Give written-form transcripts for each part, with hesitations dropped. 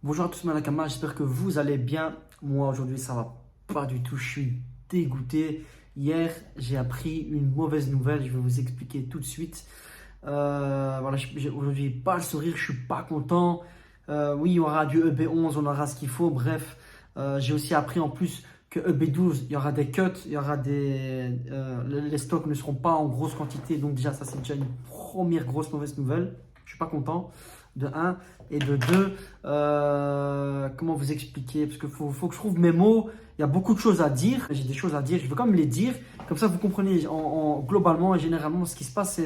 Bonjour à tous, Manakama, j'espère que vous allez bien. Moi aujourd'hui ça va pas du tout, je suis dégoûté. Hier j'ai appris une mauvaise nouvelle, je vais vous expliquer tout de suite. Voilà, j'ai aujourd'hui pas le sourire, je suis pas content. Oui, il y aura du EB11, on aura ce qu'il faut, bref. J'ai aussi appris en plus que EB12, il y aura des cuts, il y aura les stocks ne seront pas en grosse quantité, donc déjà ça c'est déjà une première grosse mauvaise nouvelle. Je suis pas content de un et de 2, comment vous expliquer? Parce qu'il faut que je trouve mes mots. Il y a beaucoup de choses à dire. J'ai des choses à dire. Je veux quand même les dire. Comme ça, vous comprenez globalement et généralement ce qui se passe.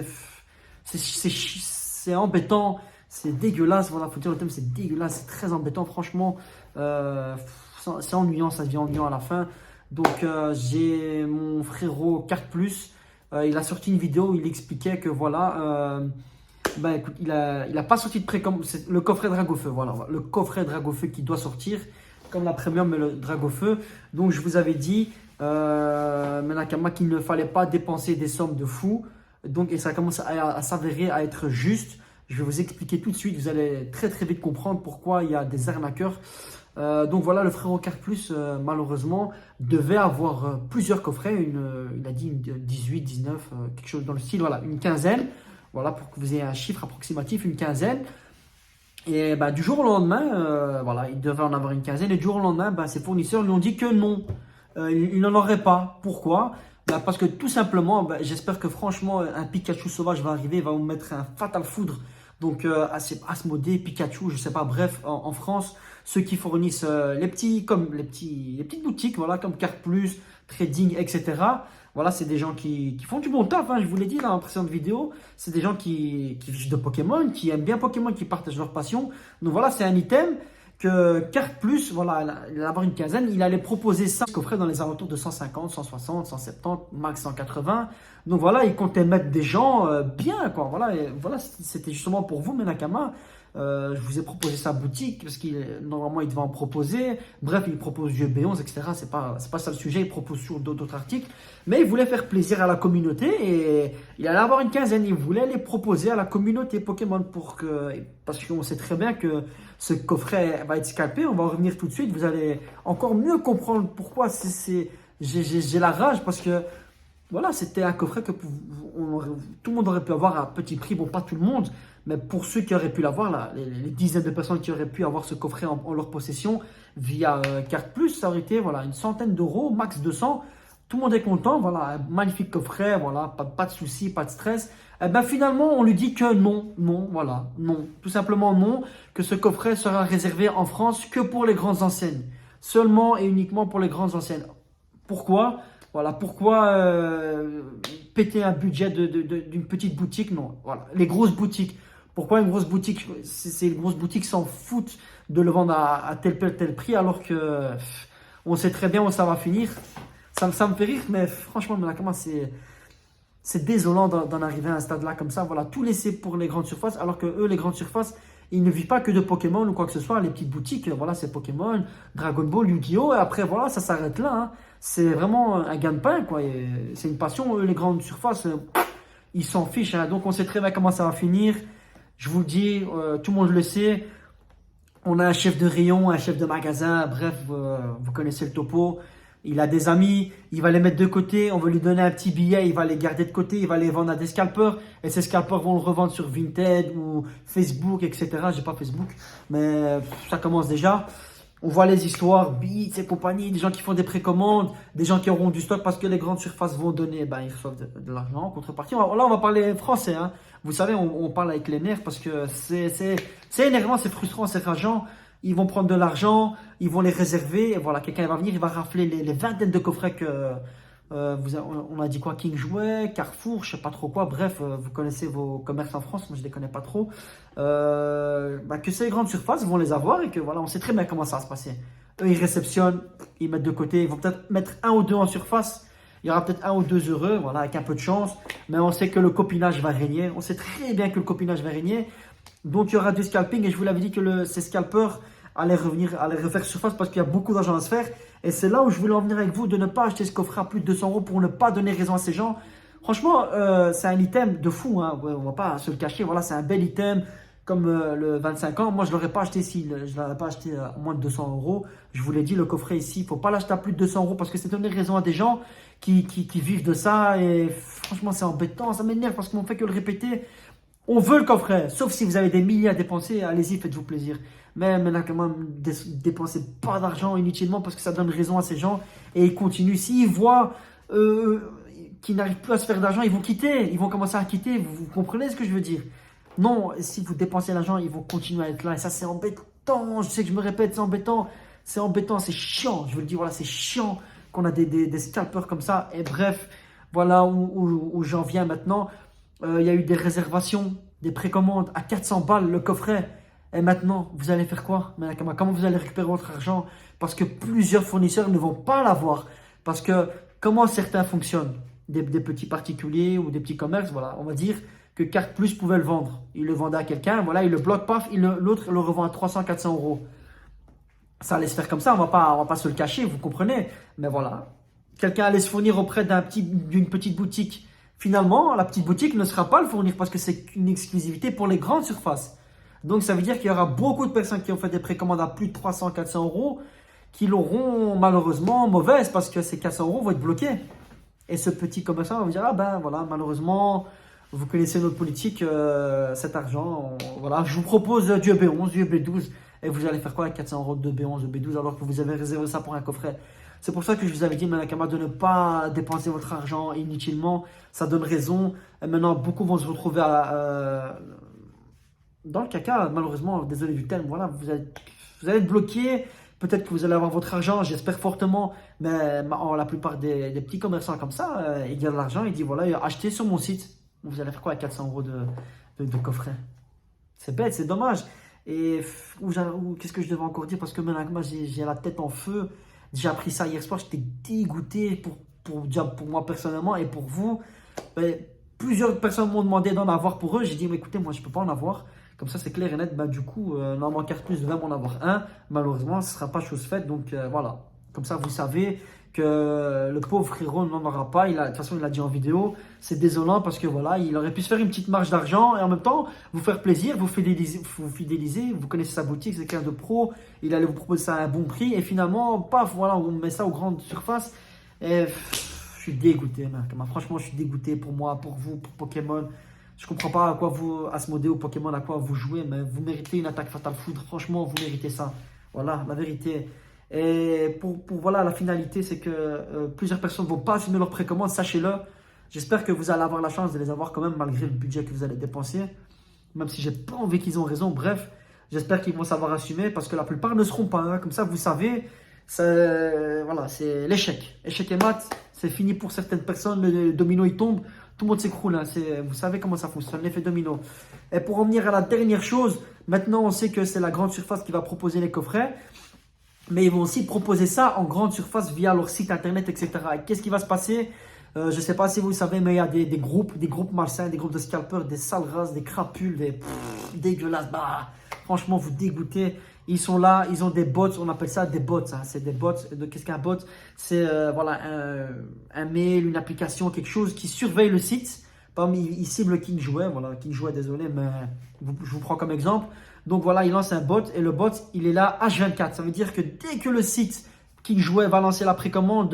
C'est embêtant. C'est dégueulasse. Voilà, faut dire le thème. C'est dégueulasse. C'est très embêtant. Franchement, c'est ennuyant. Ça devient ennuyant à la fin. Donc, j'ai mon frérot Carte Plus. Il a sorti une vidéo où il expliquait que voilà. Bah écoute, il a pas sorti de précommande. C'est le coffret Dragofeu, voilà. Le coffret Dragofeu qui doit sortir, comme la premium, mais le Dragofeu. Donc je vous avais dit, Menakama, qu'il ne fallait pas dépenser des sommes de fou. Donc, et ça commence à s'avérer à être juste. Je vais vous expliquer tout de suite. Vous allez très très vite comprendre pourquoi il y a des arnaqueurs. Donc voilà, le frérot Carte Plus, malheureusement, devait avoir plusieurs coffrets. Il a dit une 18, 19, quelque chose dans le style, voilà, une quinzaine. Voilà, pour que vous ayez un chiffre approximatif, une quinzaine. Et bah, du jour au lendemain, voilà, il devait en avoir une quinzaine. Et du jour au lendemain, bah, ses fournisseurs lui ont dit que non, il n'en aurait pas. Pourquoi? Bah, parce que tout simplement, bah, j'espère que franchement, un Pikachu sauvage va arriver, il va vous mettre un fatal foudre. Donc, Asmodée, Pikachu, je sais pas, bref, en France, ceux qui fournissent les petites boutiques, voilà, comme Carte Plus, Trading, etc. Voilà, c'est des gens qui font du bon taf, hein, je vous l'ai dit dans la précédente vidéo. C'est des gens qui vivent de Pokémon, qui aiment bien Pokémon, qui partagent leur passion. Donc voilà, c'est un item que Carte Plus, voilà, il allait avoir une quinzaine, il allait proposer ça, coffret dans les alentours de 150, 160, 170, max 180. Donc voilà, il comptait mettre des gens bien, quoi. Voilà, et voilà, c'était justement pour vous, Menakama. Je vous ai proposé sa boutique parce qu'il normalement il devait en proposer. Bref, il propose du B11, etc. C'est pas ça le sujet. Il propose sur d'autres articles, mais il voulait faire plaisir à la communauté et il allait avoir une quinzaine. Il voulait les proposer à la communauté Pokémon parce qu'on sait très bien que ce coffret va être scalpé. On va en revenir tout de suite. Vous allez encore mieux comprendre pourquoi j'ai la rage parce que voilà, c'était un coffret que tout le monde aurait pu avoir à petit prix. Bon, pas tout le monde, mais pour ceux qui auraient pu l'avoir, là, les dizaines de personnes qui auraient pu avoir ce coffret en leur possession via Carte Plus, ça aurait été voilà, une centaine d'euros, max 200. Tout le monde est content, voilà, un magnifique coffret, voilà, pas de soucis, pas de stress. Et ben finalement, on lui dit que non, non, voilà, non, tout simplement non, que ce coffret sera réservé en France que pour les grandes enseignes, seulement et uniquement pour les grandes enseignes. Pourquoi? Voilà, pourquoi péter un budget d'une petite boutique? Non, voilà, les grosses boutiques. Pourquoi une grosse boutique? Ces grosses boutiques s'en foutent de le vendre à tel prix alors que on sait très bien où ça va finir. Ça me fait rire, mais franchement, comment c'est désolant d'en arriver à un stade là comme ça. Voilà, tout laisser pour les grandes surfaces, alors que eux, les grandes surfaces, ils ne vivent pas que de Pokémon ou quoi que ce soit. Les petites boutiques, voilà, c'est Pokémon, Dragon Ball, Yu-Gi-Oh! Et après, voilà, ça s'arrête là, hein. C'est vraiment un gagne-pain, quoi. C'est une passion. Eux, les grandes surfaces, ils s'en fichent, hein. Donc, on sait très bien comment ça va finir. Je vous le dis, tout le monde le sait. On a un chef de rayon, un chef de magasin, bref, vous connaissez le topo. Il a des amis, il va les mettre de côté, on va lui donner un petit billet, il va les garder de côté, il va les vendre à des scalpers. Et ces scalpers vont le revendre sur Vinted ou Facebook, etc. J'ai pas Facebook, mais ça commence déjà. On voit les histoires, Beats et compagnie, des gens qui font des précommandes, des gens qui auront du stock parce que les grandes surfaces vont donner, ben, ils reçoivent de l'argent en contrepartie. Là, on va parler français, hein. Vous savez, on parle avec les nerfs parce que c'est énervant, c'est frustrant, c'est rageant. Ils vont prendre de l'argent, ils vont les réserver. Et voilà, quelqu'un va venir, il va rafler les vingtaines de coffrets que on a dit quoi, King Jouet, Carrefour, je sais pas trop quoi. Bref, vous connaissez vos commerces en France, moi je les connais pas trop. Que ces grandes surfaces vont les avoir et que voilà, on sait très bien comment ça va se passer. Eux, ils réceptionnent, ils mettent de côté, ils vont peut-être mettre un ou deux en surface. Il y aura peut-être un ou deux heureux, voilà, avec un peu de chance. Mais on sait que le copinage va régner. On sait très bien que le copinage va régner. Donc il y aura du scalping et je vous l'avais dit que ces scalpers allaient refaire surface parce qu'il y a beaucoup d'argent à se faire. Et c'est là où je voulais en venir avec vous, de ne pas acheter ce coffret à plus de 200 euros pour ne pas donner raison à ces gens. Franchement, c'est un item de fou, hein. Ouais, on va pas se le cacher. Voilà, c'est un bel item. comme le 25 ans, moi je ne l'aurais pas acheté ici, je ne l'aurais pas acheté à moins de 200 euros. Je vous l'ai dit, le coffret ici, il ne faut pas l'acheter à plus de 200 euros parce que c'est donner raison à des gens qui vivent de ça. Et franchement, c'est embêtant, ça m'énerve parce qu'on ne fait que le répéter. On veut le coffret, sauf si vous avez des milliers à dépenser, allez-y, faites-vous plaisir. Mais maintenant, quand même, dépensez pas d'argent inutilement parce que ça donne raison à ces gens et ils continuent. S'ils voient qu'ils n'arrivent plus à se faire d'argent, ils vont quitter, ils vont commencer à quitter. Vous comprenez ce que je veux dire? Non, si vous dépensez l'argent, ils vont continuer à être là et ça, c'est embêtant. Je sais que je me répète, c'est embêtant, c'est chiant. Je veux le dire, voilà, c'est chiant qu'on a des scalpers comme ça. Et bref, voilà où j'en viens maintenant. Il y a eu des réservations, des précommandes à 400 balles le coffret. Et maintenant, vous allez faire quoi? Comment vous allez récupérer votre argent? Parce que plusieurs fournisseurs ne vont pas l'avoir. Parce que comment certains fonctionnent? Des petits particuliers ou des petits commerces, voilà, on va dire que Carte Plus pouvait le vendre. Il le vendait à quelqu'un, voilà, il le bloque, paf, l'autre le revend à 300-400 euros. Ça allait se faire comme ça, on va pas se le cacher, vous comprenez? Mais voilà, quelqu'un allait se fournir auprès d'une petite boutique. Finalement, la petite boutique ne sera pas le fournir parce que c'est une exclusivité pour les grandes surfaces. Donc, ça veut dire qu'il y aura beaucoup de personnes qui ont fait des précommandes à plus de 300-400 euros qui l'auront malheureusement mauvaise parce que ces 400 euros vont être bloqués. Et ce petit commerçant va vous dire, ah ben voilà, malheureusement, vous connaissez notre politique, cet argent, voilà, je vous propose du EB11, du EB12, et vous allez faire quoi avec 400 euros de B11, de B12 alors que vous avez réservé ça pour un coffret? C'est pour ça que je vous avais dit, Manakama, de ne pas dépenser votre argent inutilement, ça donne raison. Et maintenant, beaucoup vont se retrouver dans le caca, malheureusement, désolé du terme, voilà, vous allez être bloqué. Peut-être que vous allez avoir votre argent, j'espère fortement, mais la plupart des petits commerçants comme ça, ils gagnent de l'argent, ils disent voilà, achetez sur mon site. Vous allez faire quoi avec 400 euros de coffret? C'est bête, c'est dommage. Et qu'est-ce que je devais encore dire? Parce que maintenant, moi, j'ai la tête en feu. J'ai appris ça hier soir, j'étais dégoûté pour moi personnellement et pour vous. Mais plusieurs personnes m'ont demandé d'en avoir pour eux. J'ai dit, mais écoutez, moi, je ne peux pas en avoir. Comme ça, c'est clair et net. Bah, du coup, normalement, Carte Plus devait m'en avoir un. Malheureusement, ce ne sera pas chose faite. Donc, voilà. Comme ça, vous savez que le pauvre frérot n'en aura pas. De toute façon, il l'a dit en vidéo. C'est désolant parce que voilà, il aurait pu se faire une petite marge d'argent et en même temps, vous faire plaisir, vous fidéliser. Vous connaissez sa boutique, c'est quelqu'un de pro. Il allait vous proposer ça à un bon prix. Et finalement, paf, voilà, on met ça aux grandes surfaces. Et je suis dégoûté, mec. Franchement, je suis dégoûté pour moi, pour vous, pour Pokémon. Je comprends pas à quoi vous, Asmodée ou Pokémon, à quoi vous jouez, mais vous méritez une attaque fatale foudre. Franchement, vous méritez ça. Voilà, la vérité. Et pour voilà, la finalité, c'est que plusieurs personnes ne vont pas assumer leurs précommandes, sachez-le. J'espère que vous allez avoir la chance de les avoir quand même, malgré le budget que vous allez dépenser. Même si j'ai pas envie qu'ils ont raison. Bref, j'espère qu'ils vont savoir assumer parce que la plupart ne seront pas. Hein. Comme ça, vous savez, voilà, c'est l'échec. Échec et mat, c'est fini pour certaines personnes. Le domino, il tombe. Tout le monde s'écroule, hein. Vous savez comment ça fonctionne, l'effet domino. Et pour en venir à la dernière chose, maintenant on sait que c'est la grande surface qui va proposer les coffrets, mais ils vont aussi proposer ça en grande surface via leur site internet, etc. Et qu'est-ce qui va se passer? Je ne sais pas si vous le savez, mais il y a des groupes malsains, des groupes de scalpers, des sales races, des crapules, des dégueulasses. Bah, franchement, vous dégoûtez. Ils sont là, ils ont des bots, on appelle ça des bots. Hein. C'est des bots. Qu'est-ce qu'un bot? C'est voilà, un mail, une application, quelque chose qui surveille le site. Par exemple, il cible King Jouet. Voilà, King Jouet, désolé, mais je vous prends comme exemple. Donc voilà, il lance un bot et le bot, il est là H24. Ça veut dire que dès que le site King Jouet va lancer la précommande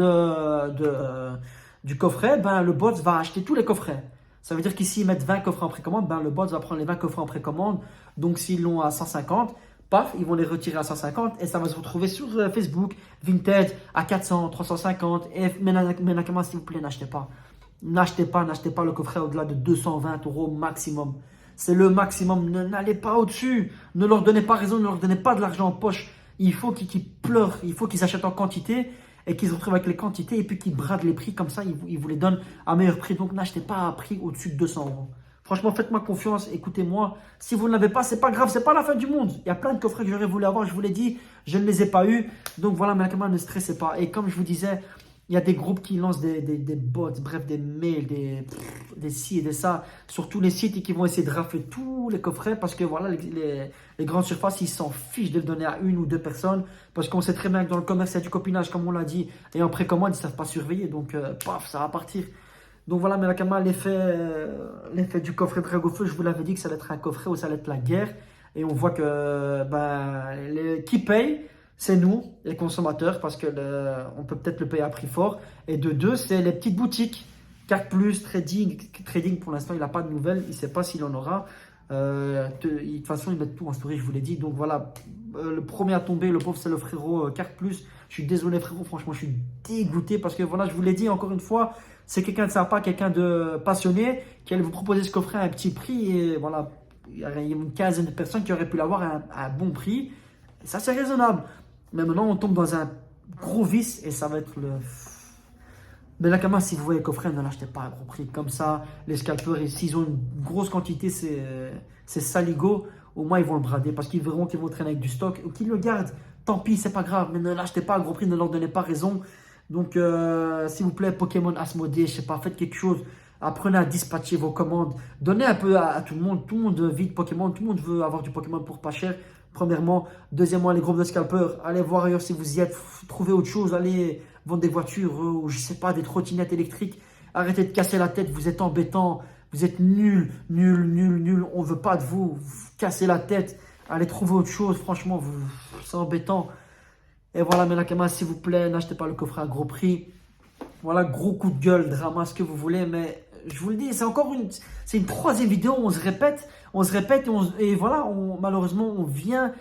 du coffret, ben, le bot va acheter tous les coffrets. Ça veut dire qu'ici, ils mettent 20 coffrets en précommande, ben, le bot va prendre les 20 coffrets en précommande. Donc, s'ils l'ont à 150, paf, ils vont les retirer à 150 et ça va se retrouver sur Facebook, Vinted, à 400, 350. Mais s'il vous plaît, n'achetez pas. N'achetez pas le coffret au-delà de 220 euros maximum. C'est le maximum. N'allez pas au-dessus. Ne leur donnez pas raison, ne leur donnez pas de l'argent en poche. Il faut qu'ils pleurent, il faut qu'ils achètent en quantité et qu'ils se retrouvent avec les quantités et puis qu'ils bradent les prix comme ça, ils vous les donnent à meilleur prix. Donc n'achetez pas à prix au-dessus de 200 euros. Franchement, faites-moi confiance, écoutez-moi. Si vous ne l'avez pas, c'est pas grave, c'est pas la fin du monde. Il y a plein de coffrets que j'aurais voulu avoir, je vous l'ai dit, je ne les ai pas eus. Donc voilà, mais ne stressez pas. Et comme je vous disais, il y a des groupes qui lancent des bots, bref, des mails, des ci et des ça, sur tous les sites et qui vont essayer de rafler tous les coffrets parce que voilà, les grandes surfaces, ils s'en fichent de le donner à une ou deux personnes parce qu'on sait très bien que dans le commerce, il y a du copinage, comme on l'a dit, et en précommande, ils ne savent pas surveiller. Donc, paf, ça va partir. Donc voilà, mais Nakama, l'effet du coffret Dragofeu, je vous l'avais dit que ça allait être un coffret où ça allait être la guerre. Et on voit que qui paye, c'est nous, les consommateurs, parce que on peut peut-être le payer à prix fort. Et de deux, c'est les petites boutiques. Carte Plus, Trading pour l'instant, il n'a pas de nouvelles. Il ne sait pas s'il en aura. De toute façon, ils mettent tout en story, je vous l'ai dit. Donc voilà, le premier à tomber, le pauvre, c'est le frérot Carte Plus. Je suis désolé, frérot, franchement, je suis dégoûté parce que voilà, je vous l'ai dit encore une fois, c'est quelqu'un de sympa, quelqu'un de passionné qui allait vous proposer ce coffret à un petit prix. Et voilà, il y a une quinzaine de personnes qui auraient pu l'avoir à un bon prix. Et ça, c'est raisonnable. Mais maintenant, on tombe dans un gros vice et ça va être le. Mais Nakama, si vous voyez le coffret, ne l'achetez pas à gros prix. Comme ça, les scalpers, s'ils ont une grosse quantité, c'est saligo, au moins ils vont le brader parce qu'ils verront qu'ils vont traîner avec du stock ou qu'ils le gardent. Tant pis, c'est pas grave, mais ne l'achetez pas à gros prix, ne leur donnez pas raison. Donc, s'il vous plaît, Pokémon Asmodée, je sais pas, faites quelque chose. Apprenez à dispatcher vos commandes. Donnez un peu à tout le monde. Tout le monde vit de Pokémon. Tout le monde veut avoir du Pokémon pour pas cher. Premièrement. Deuxièmement, les groupes de scalpers. Allez voir ailleurs si vous y êtes. Trouvez autre chose. Allez vendre des voitures ou je sais pas, des trottinettes électriques. Arrêtez de casser la tête. Vous êtes embêtant. Vous êtes nul, nul, nul, nul. On veut pas de vous. Vous cassez la tête. Allez trouver autre chose. Franchement, c'est embêtant. Et voilà, mes Nakama, s'il vous plaît, n'achetez pas le coffret à gros prix. Voilà, gros coup de gueule, drama, ce que vous voulez, mais je vous le dis, c'est une troisième vidéo, on se répète, et voilà, malheureusement, on vient,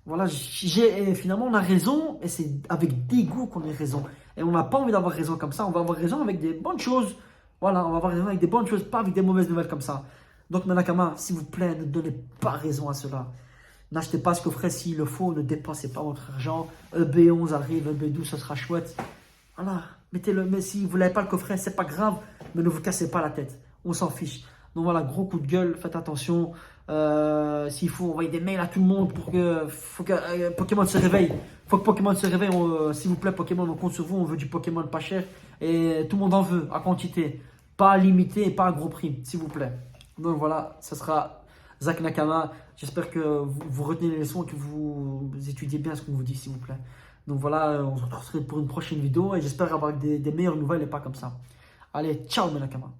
voilà, finalement, on a raison, et c'est avec dégoût qu'on a raison. Et on n'a pas envie d'avoir raison comme ça, on va avoir raison avec des bonnes choses. Voilà, on va avoir raison avec des bonnes choses, pas avec des mauvaises nouvelles comme ça. Donc, Manakama, s'il vous plaît, ne donnez pas raison à cela. N'achetez pas ce coffret s'il le faut, ne dépensez pas votre argent. EB11 arrive, EB12, ce sera chouette. Voilà, mettez-le, mais si vous n'avez pas le coffret, c'est pas grave, mais ne vous cassez pas la tête, on s'en fiche. Donc voilà, gros coup de gueule, faites attention. S'il faut envoyer des mails à tout le monde faut que Pokémon se réveille. Faut que Pokémon se réveille, s'il vous plaît, Pokémon, on compte sur vous, on veut du Pokémon pas cher et tout le monde en veut, à quantité, pas limité et pas à gros prix, s'il vous plaît. Donc voilà, ce sera Zach Nakama. J'espère que vous retenez les leçons et que vous étudiez bien ce qu'on vous dit, s'il vous plaît. Donc voilà, on se retrouve pour une prochaine vidéo et j'espère avoir des meilleures nouvelles et pas comme ça. Allez, ciao mes Nakama.